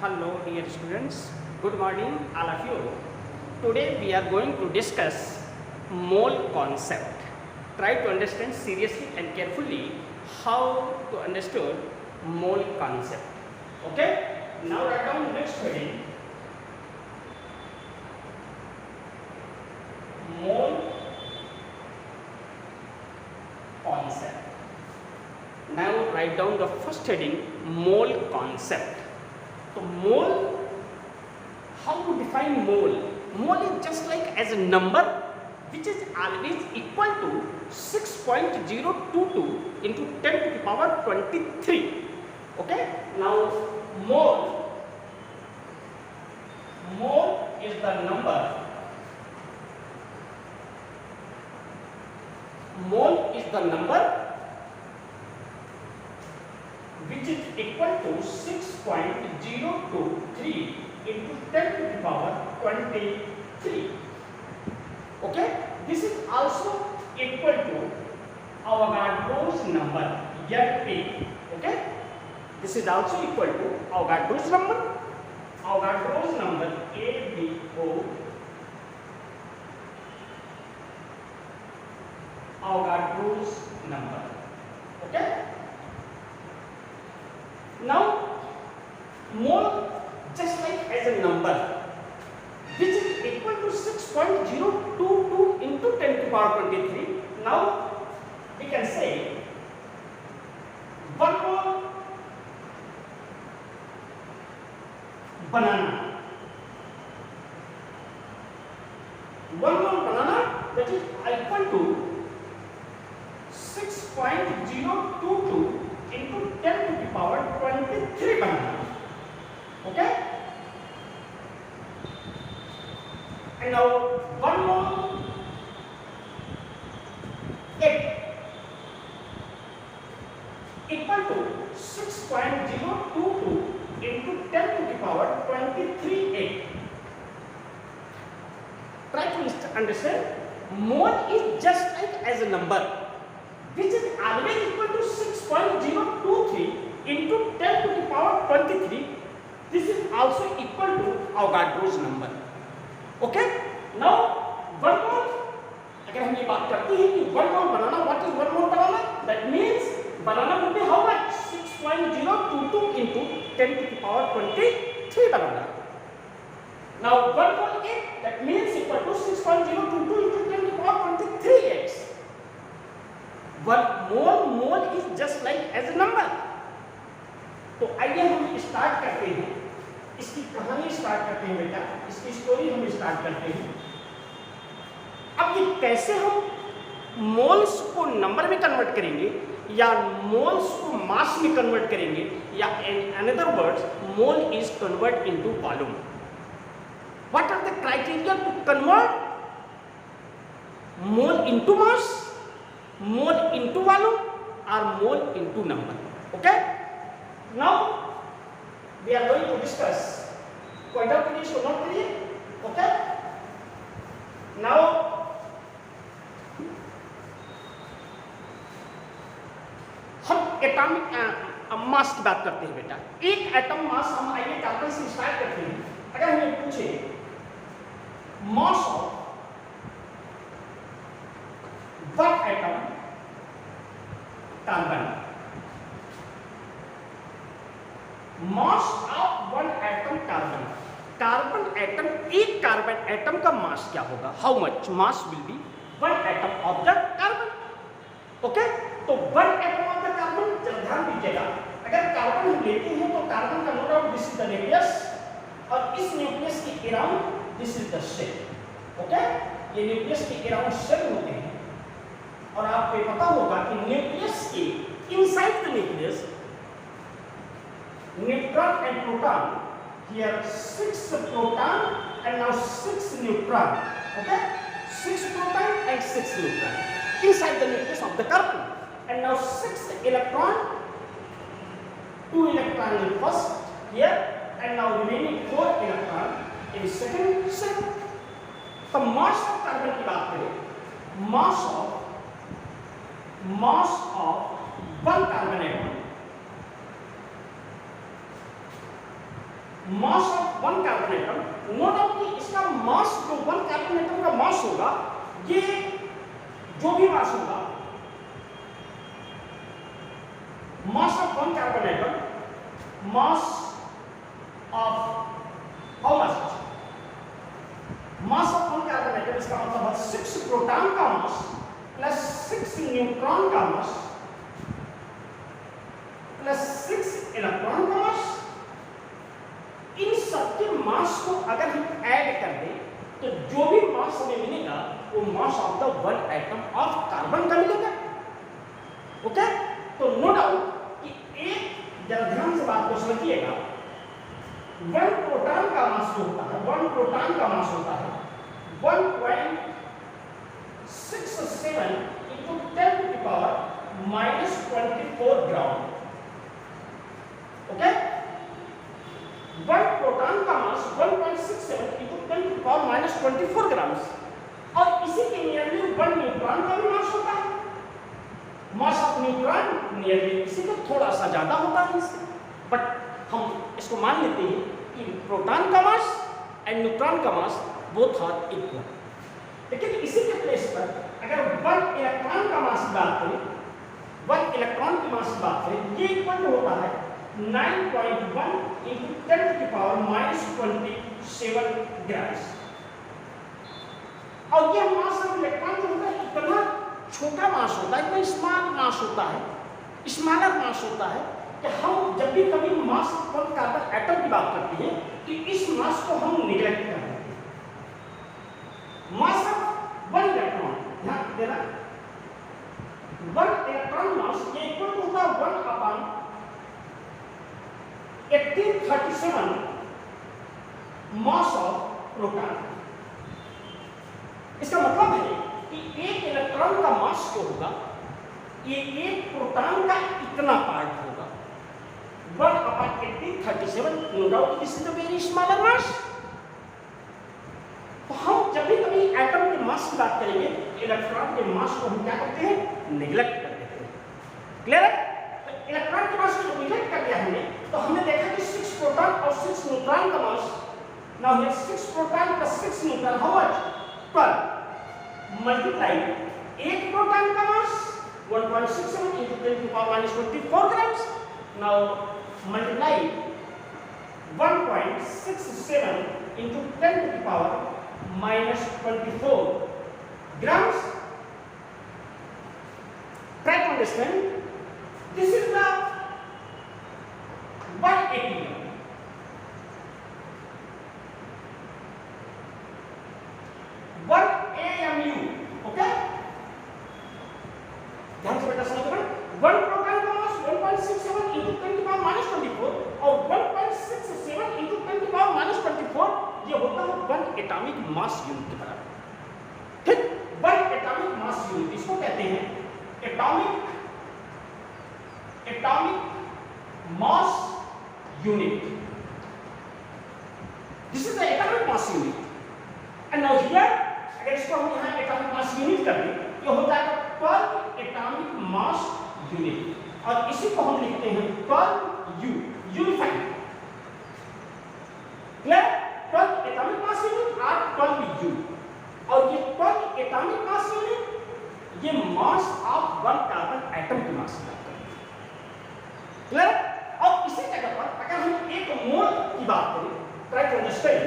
Hello dear students, good morning all of you. Today we are going to discuss mole concept. Try to understand seriously and carefully how to understand mole concept. Okay? Now write down next heading. Mole concept. Now write down the first heading, mole concept. So mole, how to define mole? Mole is just like as a number which is always equal to 6.022 into 10 to the power 23. Okay? Now mole is the number. Mole is the number which is equal to 6.023 into 10 to the power 23. Okay? This is also equal to Avogadro's number, N. Okay? This is also equal to Avogadro's number. Avogadro's number, ABO. Avogadro's number. Okay? Now, mole just like as a number which is equal to 6.022 into 10 to the power 23. Now, we can say 1 mole banana. 1 mole banana, that is equal to 6.022 into 10 to the power 23 banana. Okay? And now 1 mole egg equal to 6.022 into 10 to the power 23 egg. Try to understand. Mole is just like as a number which is always equal to 6.023 into 10 to the power 23. This is also equal to Avogadro's number. Okay? Now 1 mole, अगर हम ये बात करते हैं कि 1 mole banana, what is 1 mole banana? That means banana will be how much? 6.022 into 10 to the power 23 banana. Now 1 mole egg, that means equal to 6.022 into 10 to the power 23 eggs. 1 mole is just like as a number. तो आइए हम start करते हैं, इसकी कहानी start करते हैं बेटा, इसकी स्टोरी हम स्टार्ट करते हैं। अब ये कैसे हम मोल्स को नंबर में कन्वर्ट करेंगे या मोल्स को मास में कन्वर्ट करेंगे, या in another words mole is convert into volume. What are the criteria to convert mole into mass, mole into volume or mole into number. Okay? Now we are going to discuss. Point out करिए, इसको note करिए. Okay? Now हम atomic mass की बात करते हैं बेटा. एक एटम मास हम आइए कार्बन से स्टार्ट करते हैं. अगर हमें पूछे mass of one atom carbon, mass of one atom carbon, carbon atom, एक कार्बन एटम का मास क्या होगा? How much mass will be one atom of the carbon. Okay? तो one atom of the carbon, जब ध्यान दीजिएगा, अगर carbon हम लेते हैं तो कार्बन का no doubt this is the nucleus, और इस न्यूक्लियस के around this is the shell. Okay? ये न्यूक्लियस के अराउंड शेल होते हैं. और आपको पता होगा कि न्यूक्लियस के inside the nucleus neutron and proton, here 6 proton and now 6 neutron. Okay? 6 proton and 6 neutron inside the nucleus of the carbon, and now 6 electron, 2 electron in first here, and now remaining 4 electron in second cell. तो mass of carbon की बात करें, mass of one carbon atom mass of one carbon atom, no doubt कि इसका मास जो one carbon atom का मास होगा, ये जो भी मास होगा, मास of one carbon atom, mass of how much, mass of one carbon atom, इसका मतलब है 6 प्रोटॉन का मास प्लस 6 न्यूट्रॉन का मास प्लस 6 इलेक्ट्रॉन का मास। इन सबके मास को अगर हम ऐड कर दें तो जो भी मास हमें मिलेगा वो mass of the one atom of carbon का मिलेगा। ओके, तो नो डाउट कि एक जरा ध्यान से बात को समझिएगा, वन प्रोटॉन का मास जो होता है, वन प्रोटॉन का मास होता है 1.67 into 10 to the power -24 gram. Okay, one proton का mass 1.67 into 10 to the power -24 ग्राम, और इसी के नियरली वन न्यूट्रॉन का भी मास होता है। मास ऑफ न्यूट्रॉन नियरली इसी का थोड़ा सा ज्यादा होता है इससे, बट हम इसको मान लेते हैं कि प्रोटॉन का मास एंड न्यूट्रॉन का मास बोथ आर इक्वल। लेकिन इसी के प्लेस पर अगर वन इलेक्ट्रॉन का मास की बात करें, वन इलेक्ट्रॉन की मास की बात करें, ये इक्वल होता है 9.1 into 10 to the power -27 ग्राम। और ये मास ऑफ इलेक्ट्रॉन जो होता है इतना छोटा मास होता है, इतना स्मॉल मास होता है, स्मॉलर मास होता है कि हम जब भी कभी मास ऑफ कार्बन एटम की बात करते हैं तो इस मास को हम निगलेक्ट कर देते हैं। मास ऑफ वन इलेक्ट्रॉन, ध्यान देना, वन इलेक्ट्रॉन मास ये इक्वल होता है 1/1837 मास ऑफ प्रोटॉन। इसका मतलब है कि एक इलेक्ट्रॉन का मास जो होगा ये एक प्रोटॉन का इतना पार्ट होगा, 1/1837। No doubt this is a very smaller mass. तो हम जब भी कभी एटम के मास की बात करेंगे, इलेक्ट्रॉन के मास को हम क्या करते हैं, निगलेक्ट कर देते हैं। क्लियर है? तो इलेक्ट्रॉन के मास को निगलेक्ट कर दिया हमने, तो हमने देखा कि 6 प्रोटॉन और 6 न्यूट्रॉन का mass, now here 6 proton plus 6 neutron, how much, 12 multiply एक प्रोटॉन का mass 1.67 into 10 to the power -24 grams, now multiply 1.67 into 10 to the power -24 grams. Try to understand, this is the 1 ATM, okay, ध्यान से बेटा समझो ना, 1 proton का mass 1.67 into 10 to the power -24 और 1.67 into 10 to the power -24 ये होता है 1 एटॉमिक मास यूनिट के बराबर। ठीक, 1 एटॉमिक मास यूनिट इसको कहते हैं atomic mass unit. This is the atomic mass unit. And now here अगर इसको हम यहाँ एटॉमिक मास यूनिट कर दें, ये होता है 12 एटॉमिक मास यूनिट, और इसी को हम लिखते हैं 12U, unified. Clear? 12 atomic mass unit और 12U, और ये 12 एटॉमिक मास यूनिट ये मास ऑफ वन कार्बन एटम की मास की बात करते हैं। क्लियर? और इसी जगह पर अगर हम एक मोल की बात करें, ट्राई टू अंडरस्टैंड,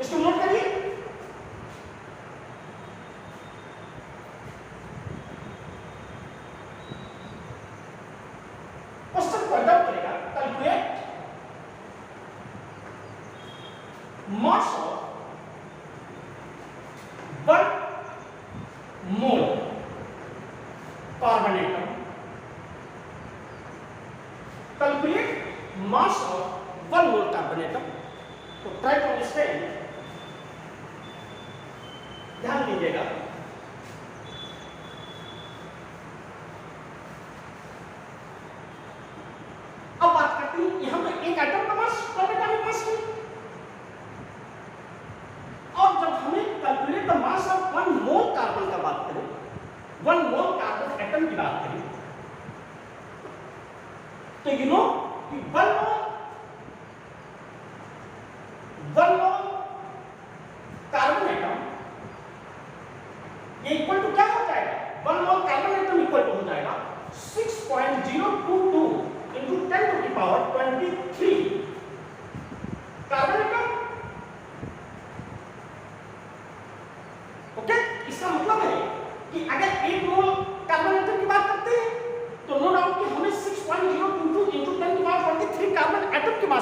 इसको नोट करिए, क्वेश्चन को अडॉप्ट करेगा, calculate mass of 1 mole carbon atom, calculate mass of 1 mole carbon atom. तो ट्राई टू अंडरस्टैंड, ध्यान दीजिएगा, अब बात करते हैं यहां पर एक एटम का मास और एटॉमिक मास है, और जब हमें calculate the mass of 1 mole carbon का बात करें, 1 मोल कार्बन एटम की बात करें, तो यू नो कि 1 मोल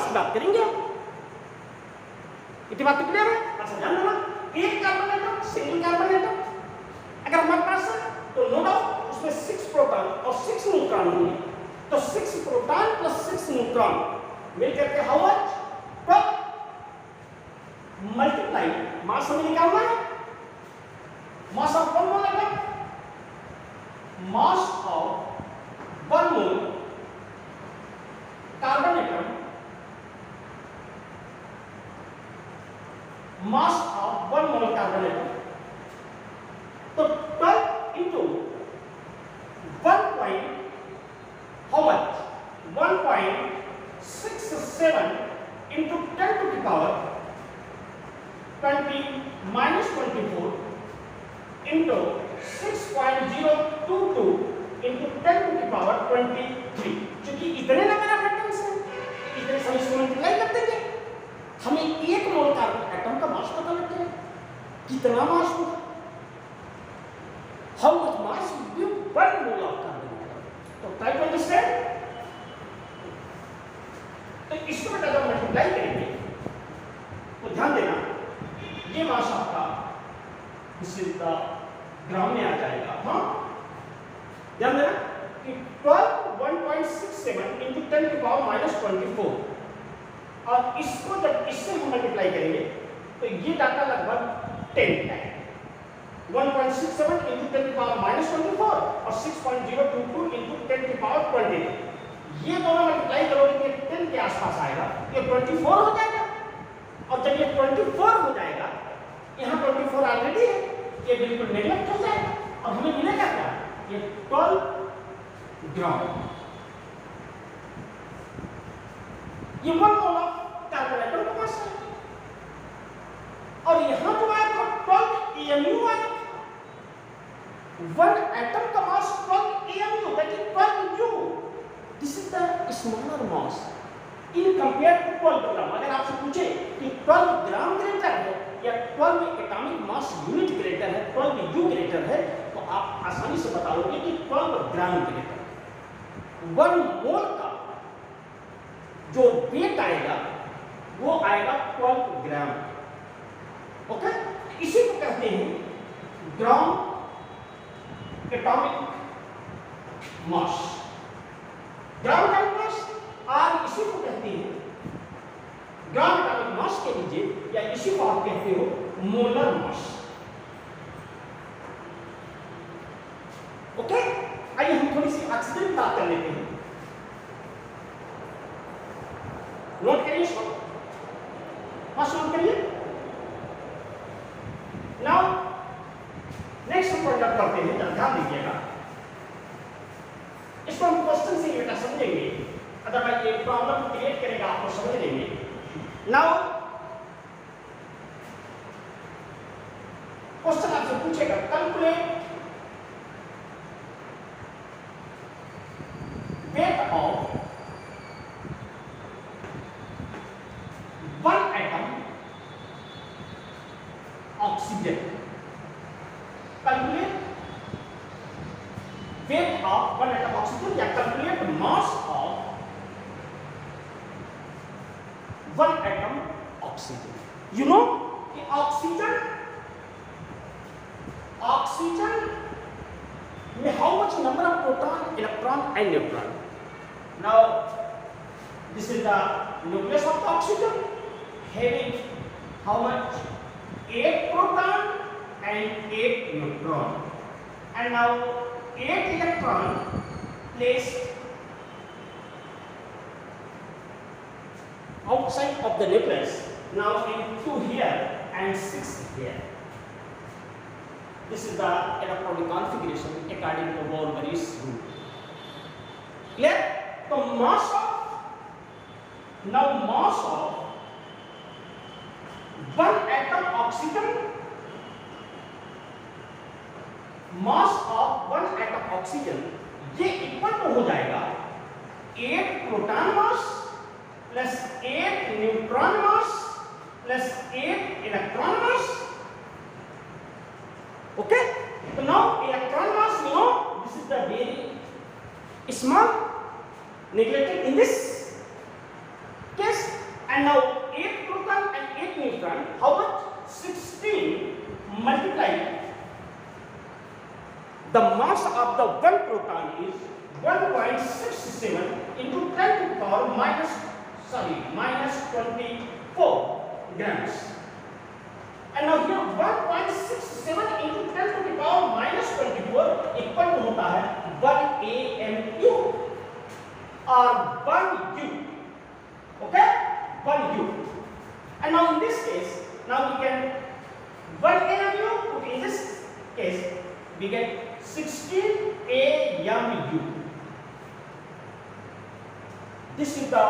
की बात करेंगे। इतनी बात तो क्लियर है? अच्छा ध्यान देना, एक carbon atom single carbon atom अगर हमारे पास है तो नो डाउट उसमें 6 प्रोटॉन और 6 न्यूट्रॉन होंगे। तो 6 प्रोटॉन प्लस 6 न्यूट्रॉन मिलकर के हाउ मच 12 मल्टीप्लाई मास हमें निकालना है। मास of one mole atom, mass of one mole carbon atom, mass of one mole carbon atom. तो 12 into 1 point how much 1.67 into 10 to the power 20 minus 24 into 6.022 into 10 to the power 23। क्योंकि इतने number of atoms हैं, इतने सभी से multiply कर देंगे, हमें एक मोल कार्बन एटम का मास पता लग जाएगा कितना मास होगा। How much mass would be 1 mole of carbon atom? तो try to understand। तो इसको बेटा जब मल्टीप्लाई करेंगे तो ध्यान देना ये मास आपका इसका ग्राम में आ जाएगा। हाँ ध्यान देना कि 1.67 into 10 to power minus 24 और इसको जब इससे हम मल्टीप्लाई करेंगे तो ये डाटा लगभग 10 है। 1.67 into 10 to power minus 24 और 6.022 into 10 to power 20। ये दोनों मल्टीप्लाई करोगे तो 10 के आसपास आएगा, ये 24 हो जाएगा। और जब ये 24 हो जाएगा, यहाँ 24 ऑलरेडी है, ये बिल्कुल नेगलेक्ट हो जाएगा और हमें मिलेगा क्या? ये 12 ग्राम। ये 1 मोल ऑफ कार्बन एटम का मास है और यहाँ जो आया था 12 AMU आया। 1 atom का mass 12 AMU, that is 12 U. This is the smaller mass in compared to 12 gram। अगर आपसे पूछे कि 12 ग्राम ग्रेटर है या 12 एटॉमिक मास यूनिट ग्रेटर है, 12 U ग्रेटर है, तो आप आसानी से बताओगे कि 12 ग्राम ग्रेटर। 1 मोल का जो वेट आएगा वो आएगा 12 ग्राम। ओके, इसी को कहते हैं gram atomic mass. Gram atomic mass और इसी को कहते हैं ग्राम एटॉमिक मास के लीजिए या इसी को आप कहते हो मोलर मास। ओके, आइए हम थोड़ी सी ऑक्सीजन की बात कर लेते हैं। नोट करिए इसको, फर्स्ट नोट करिए। नाउ नेक्स्ट हम पॉइंट करते हैं, ध्यान दीजिएगा। इसको हम क्वेश्चन से बेटा समझेंगे, अदरवाइज ये प्रॉब्लम क्रिएट करेगा, आपको समझ लेंगे। नाउ क्वेश्चन आपसे पूछेगा calculate weight of 1 atom oxygen. Calculate weight of 1 atom oxygen या calculate mass of 1 atom oxygen। You know कि oxygen में how much number of proton, electron and neutron। Now this is the nucleus of the oxygen having how much 8 proton and 8 neutron, and now 8 electron placed outside of the nucleus, now in 2 here and 6 here. This is the electronic configuration according to Wolvery's rule. Clear? So mass of 1 atom oxygen, mass of 1 atom oxygen ये equal to हो जाएगा 8 proton mass plus 8 neutron mass plus 8 electron mass. Okay, तो now electron mass, you know this is the very small, neglected in this case And now 8 proton and 8 neutron, how much? 16 multiplied. The mass of the one proton is 1.67 into 10 to the power minus 24 grams. And now here 1.67 into 10 to the power minus 24 equal to होता है 1 AMU or 1 U. Okay? 1 U. And now in this case, now we can 1 AMU, okay, in this case we get 16 AMU. This is the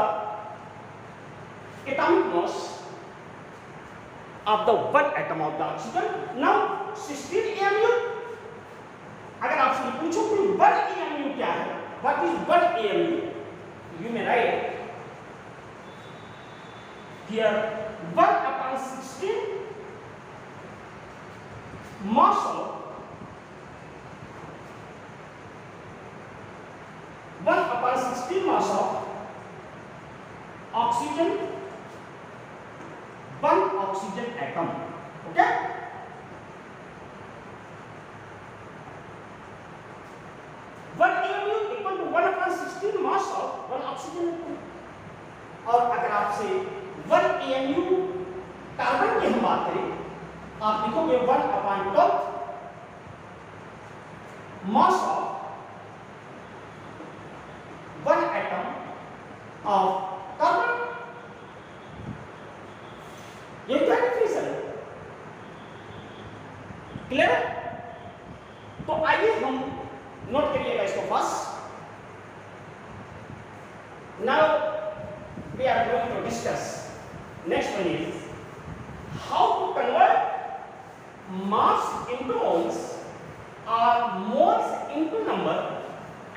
atomic mass of the one atom of the oxygen. Now 16 AMU. अगर आपसे पूछो कि 1 AMU क्या है? What is 1 AMU? You may write here 1 upon 16 mass of 1 upon 16 mass of oxygen, 1 oxygen atom. Okay? One AMU equal to 1 upon 16 mass of 1 oxygen atom. और अगर आपसे 1 AMU carbon की हम बात करें, आप लिखोगे 1 upon 12 mass of 1 atom of carbon. ये क्या डिफरेंस है? क्लियर? तो आइए हम नोट करिएगा इसको first. Now we are going to discuss. Next one is how to convert mass into moles or moles into number,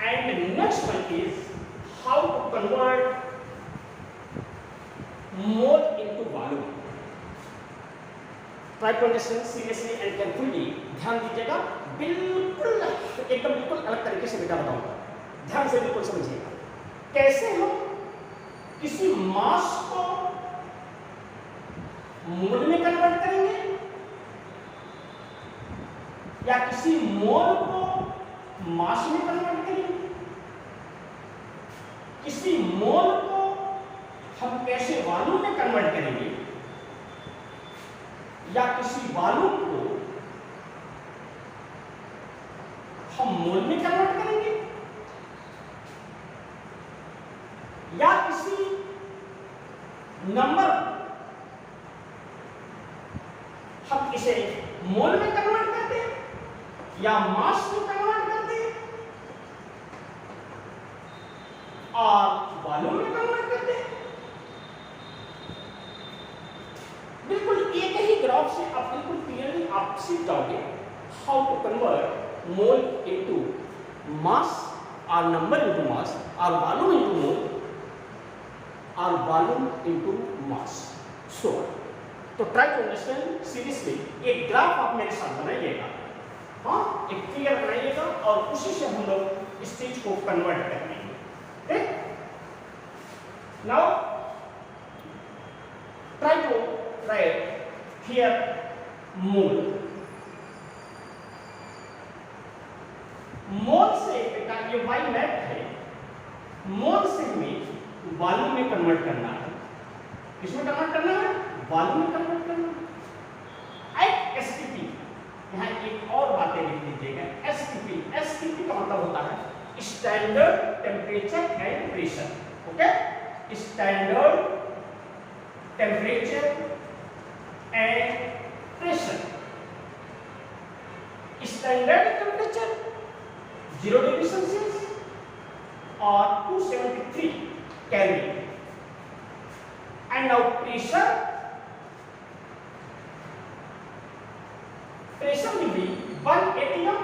and the next one is how to convert mole into volume. Try to understand seriously and carefully. ध्यान दीजिएगा, बिल्कुल अलग तरीके से बेटा बताऊंगा. ध्यान से बिल्कुल समझिएगा. कैसे हम किसी मास को मोल में कन्वर्ट करेंगे या किसी मोल को मास में कन्वर्ट करेंगे. किसी मोल को हम कैसे वॉल्यूम में कन्वर्ट करेंगे या किसी वॉल्यूम को हम मोल में कन्वर्ट करेंगे या किसी नंबर हम इसे मोल में कन्वर्ट करते हैं या मास में कन्वर्ट करते हैं और वॉल्यूम में कन्वर्ट करते हैं. बिल्कुल एक ही ग्राफ से आप बिल्कुल क्लियरली आप सीख जाओगे how to convert mole into mass और नंबर इनटू मास और वॉल्यूम इनटू मोल और वॉल्यूम इनटू मास. सो तो ट्राई टू अंडरस्टैंड सीरियसली. एक ग्राफ आप मेरे साथ बनाइएगा, हाँ, एक फिगर बनाइएगा और उसी से हम लोग इस चीज को कन्वर्ट कर लेंगे. ठीक? Now try to write here mole. Mole से बेटा ये वाई मैप है. मोल से हमें वॉल्यूम में कन्वर्ट करना है. किसमें कन्वर्ट करना है? वॉल्यूम में कन्वर्ट करना है. एसटीपी, यहाँ एक और बातें लिख लीजिएगा. एसटीपी, एसटीपी का मतलब होता है standard temperature and pressure. Okay? Standard temperature and pressure. Standard temperature 0 degree Celsius और 273 Kelvin. And now pressure will be 1 atm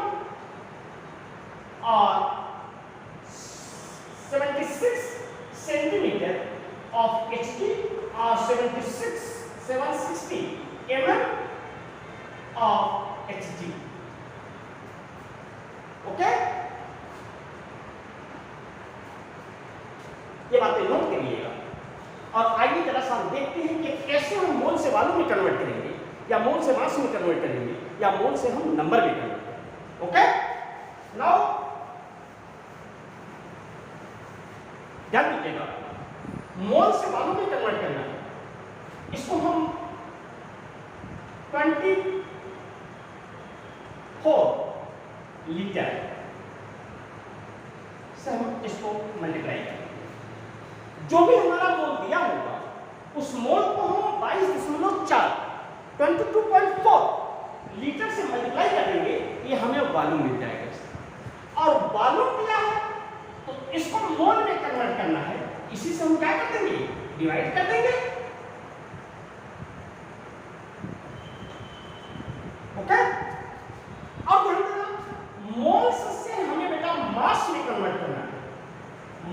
or 76 centimeter of Hg or 760 mm of Hg. Okay? ये बातें note करिएगा. और आइए जरा सा हम देखते हैं कि कैसे हम मोल से वॉल्यूम में कन्वर्ट करेंगे, या मोल से मास में कन्वर्ट करेंगे, या मोल से हम नंबर में कन्वर्ट करेंगे। ओके, नाउ ध्यान दीजिएगा, मोल से वॉल्यूम में कन्वर्ट करना है, इसको हम 24 लीटर से हम इसको मल्टीप्लाई करेंगे। जो भी हमारा मोल दिया होगा उस मोल को हम 22.4 22.4 लीटर से मल्टीप्लाई करेंगे, ये हमें वॉल्यूम मिल जाएगा। और वॉल्यूम दिया है तो इसको मोल में कन्वर्ट करना है, इसी से हम क्या कर देंगे, डिवाइड कर देंगे। ओके, और ध्यान देना, मोल से हमें बेटा मास में कन्वर्ट करना है,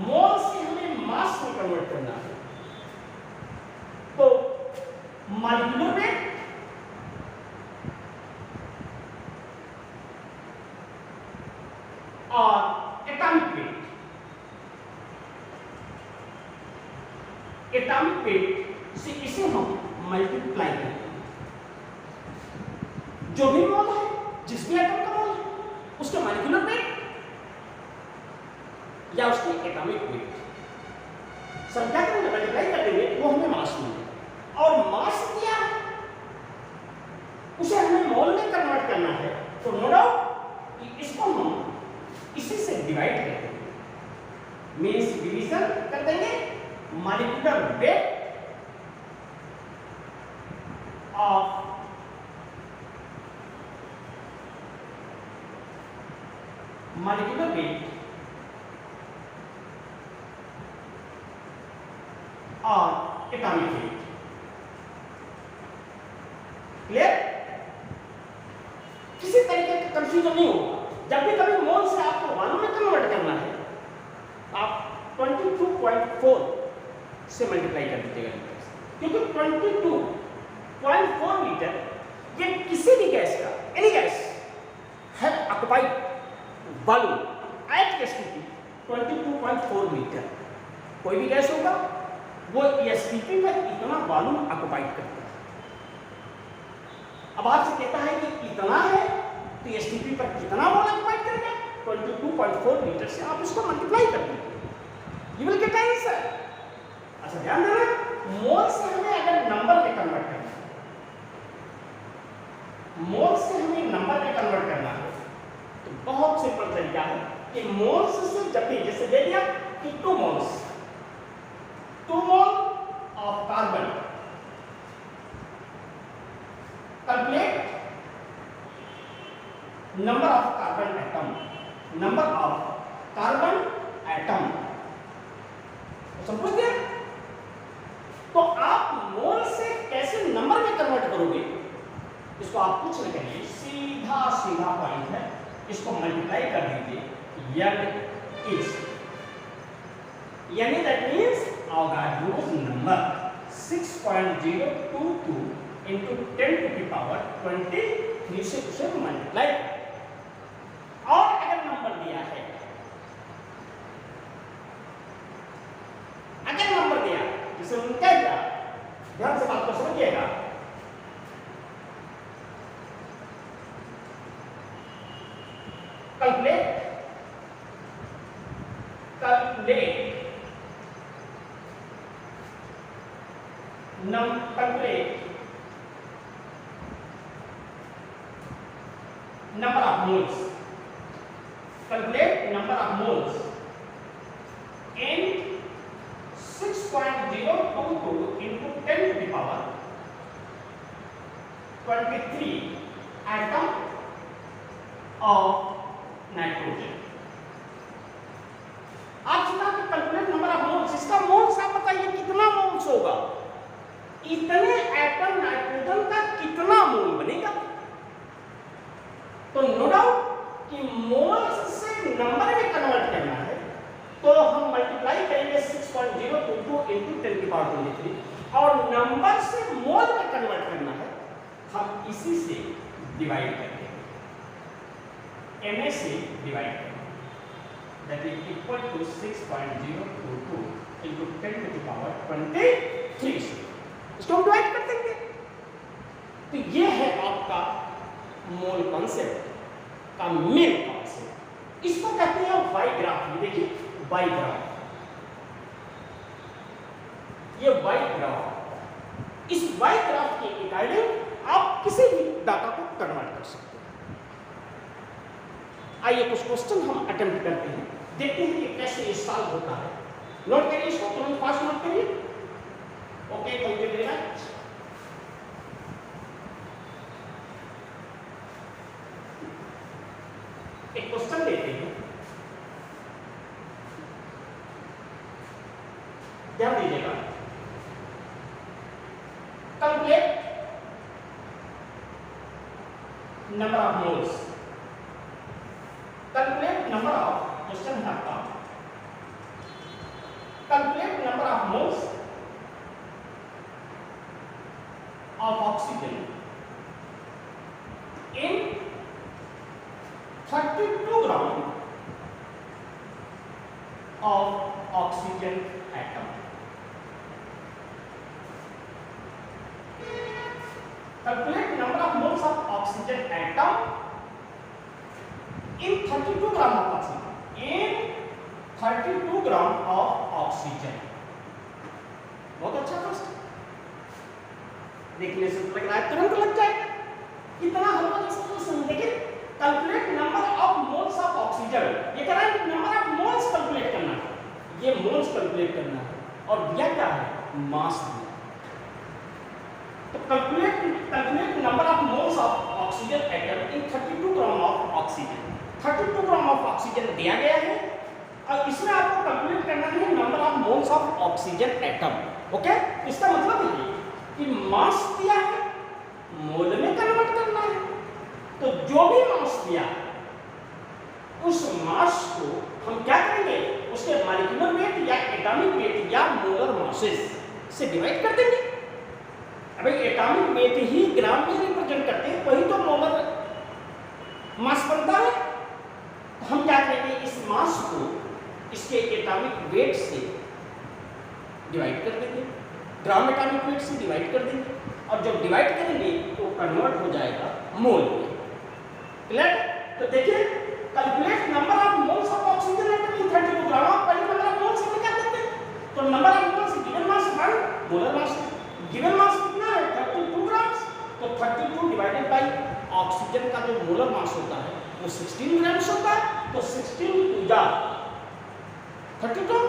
मोल से हमें मास में कन्वर्ट करना है। तो मॉलिक्यूलर वेट और एटॉमिक वेट, एटॉमिक वेट से इसे हम मल्टीप्लाई करेंगे। जो भी मोल है, जिस भी एटम का मोल है, उसके मॉलिक्यूलर वेट या उसके एटॉमिक वेट सब क्या करेंगे, मल्टीप्लाई कर देंगे, वो हमें मास मिलेगा। और मास दिया है उसे हमें मोल में कन्वर्ट करना है, तो नो डाउट कि इसको हम इसी से डिवाइड कर देंगे, मींस डिवीजन कर देंगे। Molecular weight of molecular weight और atomic weight। क्लियर? किसी तरीके का कंफ्यूजन नहीं होगा। जब भी कभी मोल से आपको वॉल्यूम में कन्वर्ट करना है, आप 22.4 से मल्टीप्लाई कर दीजिएगा, क्योंकि 22.4 लीटर ये किसी भी गैस का, एनी गैस है occupied volume at STP 22.4 litre. कोई भी गैस होगा वो एसटीपी पर इतना वॉल्यूम ऑक्युपाइड करता है। अब आपसे कहता है कि इतना है तो एसटीपी पर कितना वॉल्यूम ऑक्युपाइड करेगा, 22.4 लीटर से आप इसको मल्टीप्लाई कर दीजिए, यू विल गेट आंसर। अच्छा ध्यान देना, मोल से हमें अगर नंबर में कन्वर्ट करना है, मोल से हमें नंबर में कन्वर्ट करना है, तो बहुत सिंपल तरीका है कि मोल्स से जब भी जैसे दे दिया कि 2 mole of carbon, calculate number of carbon atom, number of carbon atom, समझ गए? तो आप मोल से कैसे नंबर में कन्वर्ट करोगे, इसको आप कुछ नहीं करिए, सीधा सीधा पॉइंट है, इसको मल्टीप्लाई कर दीजिए, यानी that means Avogadro's number 6.022 into 10 to the power 23 से उसे मल्टीप्लाई। और अगर नंबर दिया है, अगर नंबर दिया जिसे उन्होंने क्या दिया, ध्यान से बात को समझिएगा, calculate number of moles, calculate number of moles in 6.022 into 10 to the power 23 atom of nitrogen. आप सुना कि कैलकुलेट नंबर ऑफ मोल्स, इसका मोल्स आप बताइए कितना मोल्स होगा, इतने एटम नाइट्रोजन का कितना मोल बनेगा। तो नो डाउट कि मोल्स से नंबर में कन्वर्ट करना है, तो हम मल्टीप्लाई करेंगे 6.022 into 10 की पावर 23, और नंबर से मोल में कन्वर्ट करना है, हम इसी से डिवाइड करेंगे, Na से डिवाइड करेंगे, that is equal to 6.022 into 10 to the power power 23 से। इसको हम डिवाइड कर देंगे। तो ये है आपका मोल कॉन्सेप्ट का मेन कॉन्सेप्ट। इसको कहते हैं वाई ग्राफ। ये देखिए वाई ग्राफ, ये वाई ग्राफ। इस वाई ग्राफ के अकॉर्डिंग आप किसी भी डाटा को कन्वर्ट कर सकते हैं। आइए कुछ क्वेश्चन हम अटेम्प्ट करते हैं, देखते हैं कि कैसे ये सॉल्व होता है। नोट करिए इसको, तुरंत फास्ट नोट करिए। Okay, thank you very much. एक क्वेश्चन लेते हैं, ध्यान दीजिएगा। Calculate number of moles. Calculate number of, question है आपका, calculate number of moles of oxygen in 32 gram of oxygen atom. Calculate number of moles of oxygen atom in 32 gram of oxygen. In 32 gram of oxygen. बहुत अच्छा प्रश्न, देखने से लग रहा है तुरंत लग जाएगा, कितना हल्का जैसा क्वेश्चन। लेकिन calculate number of moles of oxygen, ये कह रहा है नंबर ऑफ मोल्स कैलकुलेट करना है, ये मोल्स कैलकुलेट करना है। और दिया क्या है? मास दिया। तो calculate number of moles of oxygen atom in 32 gram of oxygen. 32 gram of oxygen दिया गया है और इसमें आपको कैलकुलेट करना है number of moles of oxygen atom. Okay, इसका मतलब है कि मास दिया है, मोल में कन्वर्ट करना है। तो जो भी मास दिया उस मास को हम क्या करेंगे, उसके मॉलिक्यूलर वेट या एटॉमिक वेट या मोलर मासेस से डिवाइड कर देंगे। अबे एटॉमिक वेट ही ग्राम में रिप्रेजेंट करते हैं, वही तो मोलर मास बनता है। तो हम क्या करेंगे, इस मास को इसके एटॉमिक वेट से डिवाइड कर देंगे, ग्राम एटॉमिक वेट से डिवाइड कर देंगे, और जब डिवाइड करेंगे तो कन्वर्ट हो जाएगा मोल में। क्लियर? तो देखिए, calculate number of moles of oxygen atom in 32 ग्राम। पहले नंबर ऑफ मोल्स से निकाल देते हैं। तो number of moles given mass 1 molar mass, given mass कितना है 32 ग्राम। तो 32 डिवाइडेड बाय ऑक्सीजन का जो मोलर मास होता है वो 16 ग्राम्स होता है। तो 16 टू जा 32,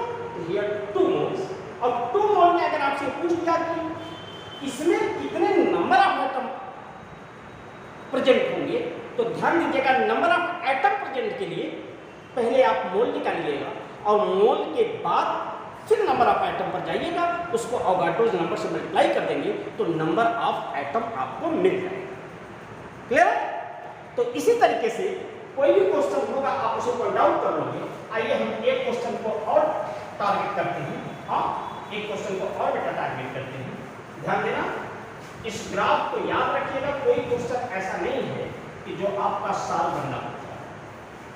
हियर 2 मोल्स। और 2 मोल में अगर आपसे पूछ दिया कि इसमें कितने नंबर ऑफ एटम प्रेजेंट होंगे, तो ध्यान दीजिएगा, नंबर ऑफ एटम प्रेजेंट के लिए पहले आप मोल निकालिएगा और मोल के बाद फिर नंबर ऑफ एटम पर जाइएगा, उसको अवोगाड्रोस नंबर से मल्टीप्लाई कर देंगे तो नंबर ऑफ एटम आपको मिल जाएगा। क्लियर? तो इसी तरीके से कोई भी क्वेश्चन होगा आप उसे पॉइंट आउट कर लोगे। आइए हम एक क्वेश्चन को और टारगेट करते हैं। हाँ, एक क्वेश्चन को और बेटा टारगेट करते हैं। ध्यान देना, इस ग्राफ को याद रखिएगा, कोई क्वेश्चन ऐसा नहीं है कि जो आपका साल बनना होता है।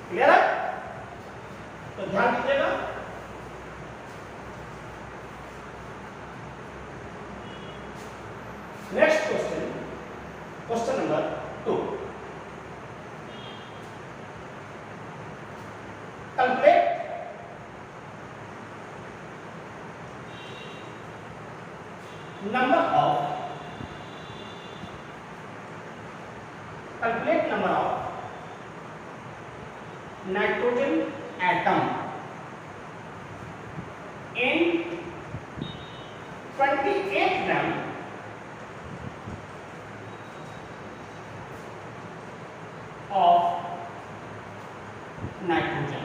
क्लियर है? तो ध्यान दीजिएगा। Next question, question number 2। Calculate number of nitrogen atom in 28 gram of nitrogen.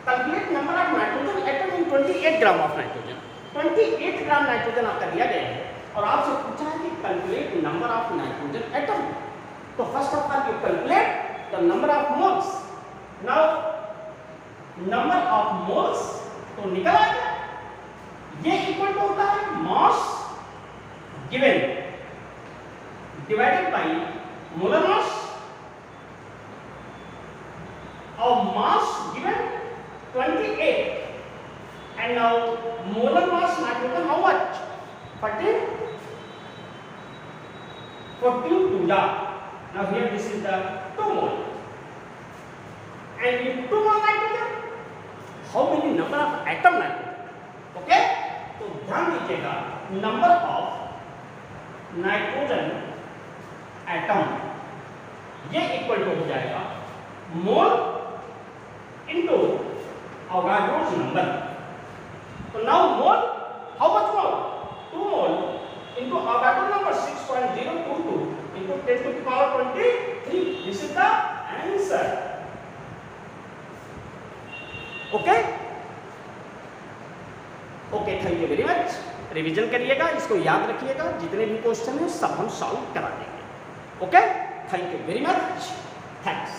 Calculate number of nitrogen atom in 28 gram of nitrogen. 28 gram nitrogen आपका दिया गया है और आपसे पूछा है कि calculate number of nitrogen atom. तो first of all you calculate the number of moles. Now number of moles तो निकल आएगा, ये इक्वल टू होता है mass given divided by molar mass, और mass given 28 And now molar mass nitrogen how much? 42 Now here this is the 2 mole. And in 2 mole nitrogen, how many number of atom nitrogen? Okay? तो ध्यान दीजिएगा, number of nitrogen atom ये equal to हो जाएगा मोल into अवोगाड्रोस number. तो now mole how much mole? 2 mole into Avogadro number 6.022 into 10 to the power 23. This is the answer. Okay okay, thank you very much. Revision करिएगा, इसको याद रखिएगा, जितने भी क्वेश्चन हैं सब हम सॉल्व करा देंगे. Okay, thank you very much. Thanks.